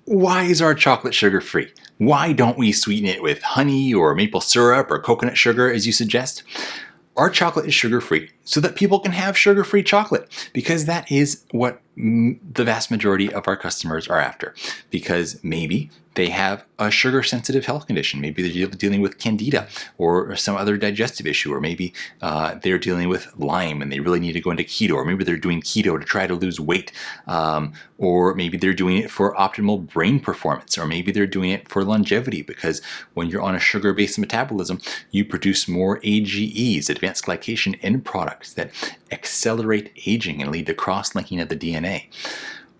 Why is our chocolate sugar-free? Why don't we sweeten it with honey or maple syrup or coconut sugar as you suggest? Our chocolate is sugar-free so that people can have sugar-free chocolate, because that is what the vast majority of our customers are after. Because maybe they have a sugar-sensitive health condition. Maybe they're dealing with candida or some other digestive issue, or maybe they're dealing with Lyme and they really need to go into keto, or maybe they're doing keto to try to lose weight, or maybe they're doing it for optimal brain performance, or maybe they're doing it for longevity, because when you're on a sugar-based metabolism, you produce more AGEs, advanced glycation end products, that accelerate aging and lead to cross-linking of the DNA.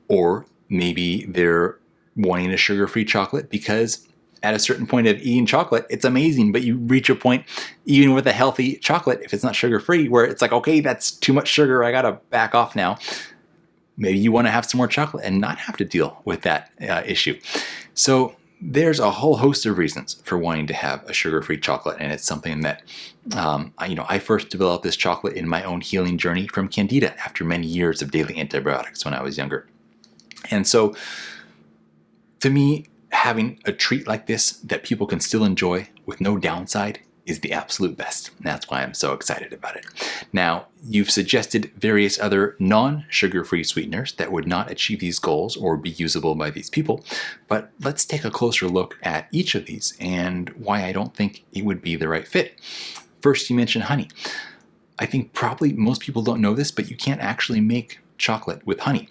Or maybe they're wanting a sugar-free chocolate because at a certain point of eating chocolate, it's amazing, but you reach a point, even with a healthy chocolate, if it's not sugar-free, where it's like, okay, that's too much sugar, I gotta back off now. Maybe you want to have some more chocolate and not have to deal with that issue. So there's a whole host of reasons for wanting to have a sugar-free chocolate, and it's something that I first developed this chocolate in my own healing journey from candida after many years of daily antibiotics when I was younger. And so to me, having a treat like this that people can still enjoy with no downside is the absolute best. And that's why I'm so excited about it. Now, you've suggested various other non-sugar-free sweeteners that would not achieve these goals or be usable by these people, but let's take a closer look at each of these and why I don't think it would be the right fit. First, you mentioned honey. I think probably most people don't know this, but you can't actually make chocolate with honey.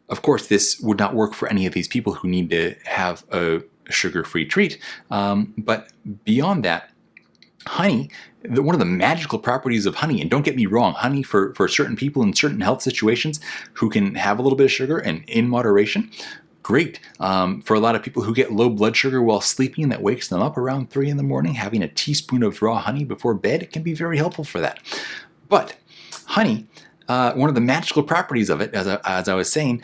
Of course, this would not work for any of these people who need to have a sugar-free treat, but beyond that, honey, one of the magical properties of honey, and don't get me wrong, honey for certain people in certain health situations who can have a little bit of sugar and in moderation, great. For a lot of people who get low blood sugar while sleeping, that wakes them up around 3 in the morning, having a teaspoon of raw honey before bed, it can be very helpful for that. But honey, one of the magical properties of it, as I was saying,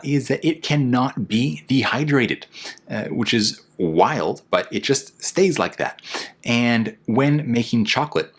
is that it cannot be dehydrated, which is wild, but it just stays like that. And when making chocolate,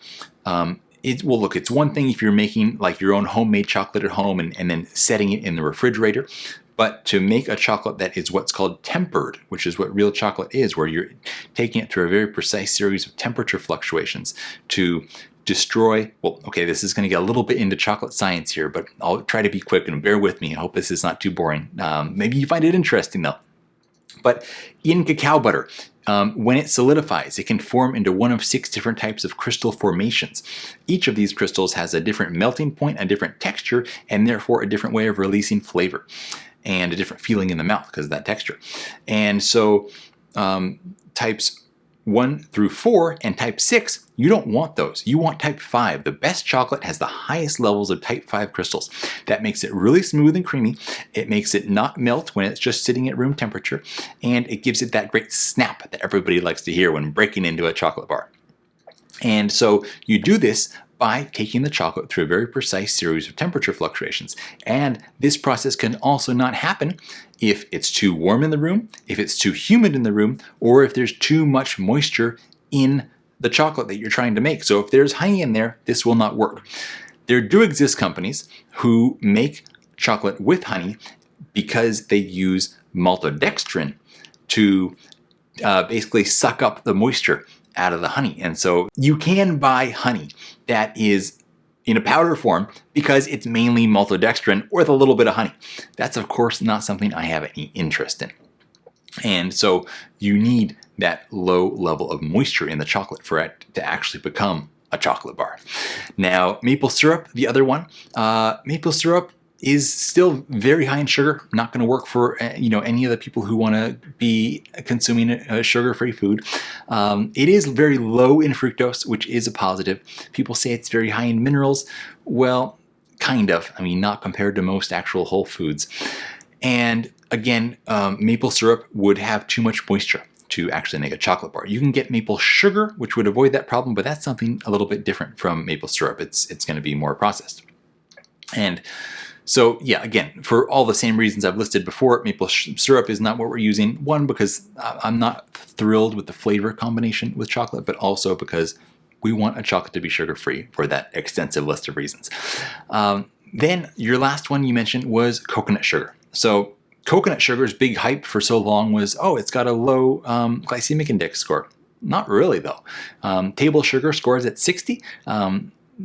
it's one thing if you're making like your own homemade chocolate at home and then setting it in the refrigerator. But to make a chocolate that is what's called tempered, which is what real chocolate is, where you're taking it through a very precise series of temperature fluctuations to destroy, well, okay, this is going to get a little bit into chocolate science here, but I'll try to be quick and bear with me. I hope this is not too boring. Maybe you find it interesting though. But in cacao butter, when it solidifies, it can form into one of 6 different types of crystal formations. Each of these crystals has a different melting point, a different texture, and therefore a different way of releasing flavor and a different feeling in the mouth because of that texture. And so types 1 through 4 and type 6, you don't want those. You want type 5. The best chocolate has the highest levels of type 5 crystals. That makes it really smooth and creamy. It makes it not melt when it's just sitting at room temperature. And it gives it that great snap that everybody likes to hear when breaking into a chocolate bar. And so you do this by taking the chocolate through a very precise series of temperature fluctuations. And this process can also not happen if it's too warm in the room, if it's too humid in the room, or if there's too much moisture in the chocolate that you're trying to make. So if there's honey in there, this will not work. There do exist companies who make chocolate with honey because they use maltodextrin to basically suck up the moisture out of the honey. And so you can buy honey that is in a powder form because it's mainly maltodextrin with a little bit of honey. That's of course not something I have any interest in. And so you need that low level of moisture in the chocolate for it to actually become a chocolate bar. Now, maple syrup, the other one, maple syrup is still very high in sugar. Not going to work for any of the people who want to be consuming a sugar-free food. It is very low in fructose, which is a positive. People say it's very high in minerals. Well, kind of. I mean, not compared to most actual whole foods. And again, maple syrup would have too much moisture to actually make a chocolate bar. You can get maple sugar, which would avoid that problem, but that's something a little bit different from maple syrup. It's going to be more processed. And so yeah, again, for all the same reasons I've listed before, maple syrup is not what we're using. One, because I'm not thrilled with the flavor combination with chocolate, but also because we want a chocolate to be sugar-free for that extensive list of reasons. Then your last one you mentioned was coconut sugar. So Coconut sugar's big hype for so long was, oh, it's got a low glycemic index score. Not really, though. Table sugar scores at 60.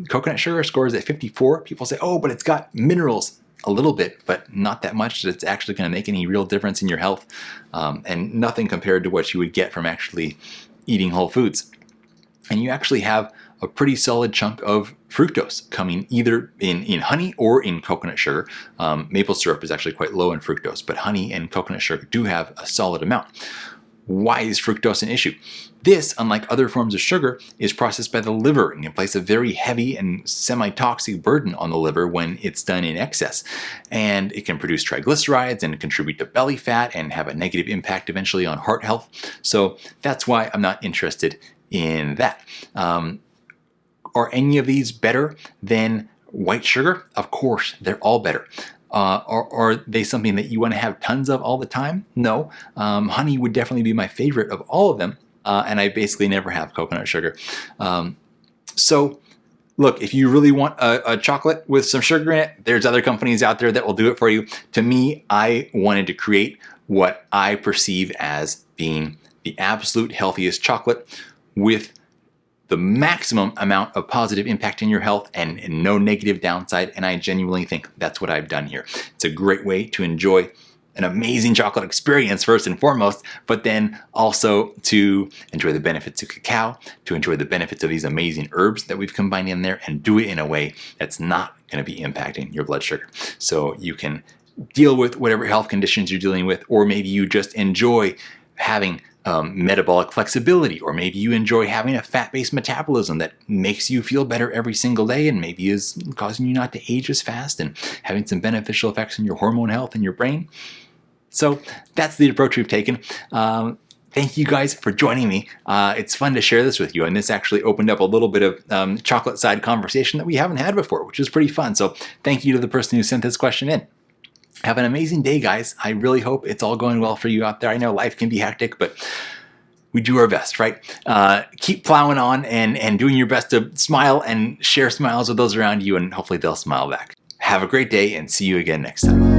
Coconut sugar scores at 54. People say, oh, but it's got minerals. A little bit, but not that much that it's actually going to make any real difference in your health, and nothing compared to what you would get from actually eating whole foods. And you actually have a pretty solid chunk of fructose coming either in honey or in coconut sugar. Maple syrup is actually quite low in fructose, but honey and coconut sugar do have a solid amount. Why is fructose an issue? This, unlike other forms of sugar, is processed by the liver and can place a very heavy and semi-toxic burden on the liver when it's done in excess. And it can produce triglycerides and contribute to belly fat and have a negative impact eventually on heart health. So that's why I'm not interested in that. Are any of these better than white sugar? Of course, they're all better. Are they something that you want to have tons of all the time? No. Honey would definitely be my favorite of all of them, and I basically never have coconut sugar. So, look, if you really want a chocolate with some sugar in it, there's other companies out there that will do it for you. To me, I wanted to create what I perceive as being the absolute healthiest chocolate with the maximum amount of positive impact in your health and no negative downside, and I genuinely think that's what I've done here. It's a great way to enjoy an amazing chocolate experience first and foremost, but then also to enjoy the benefits of cacao, to enjoy the benefits of these amazing herbs that we've combined in there, and do it in a way that's not going to be impacting your blood sugar. So you can deal with whatever health conditions you're dealing with, or maybe you just enjoy having metabolic flexibility, or maybe you enjoy having a fat-based metabolism that makes you feel better every single day and maybe is causing you not to age as fast and having some beneficial effects on your hormone health and your brain. So that's the approach we've taken. Thank you guys for joining me. It's fun to share this with you, and this actually opened up a little bit of chocolate side conversation that we haven't had before, which is pretty fun. So thank you to the person who sent this question in. Have an amazing day, guys. I really hope it's all going well for you out there. I know life can be hectic, but we do our best, right? Keep plowing on and doing your best to smile and share smiles with those around you, and hopefully they'll smile back. Have a great day, and see you again next time.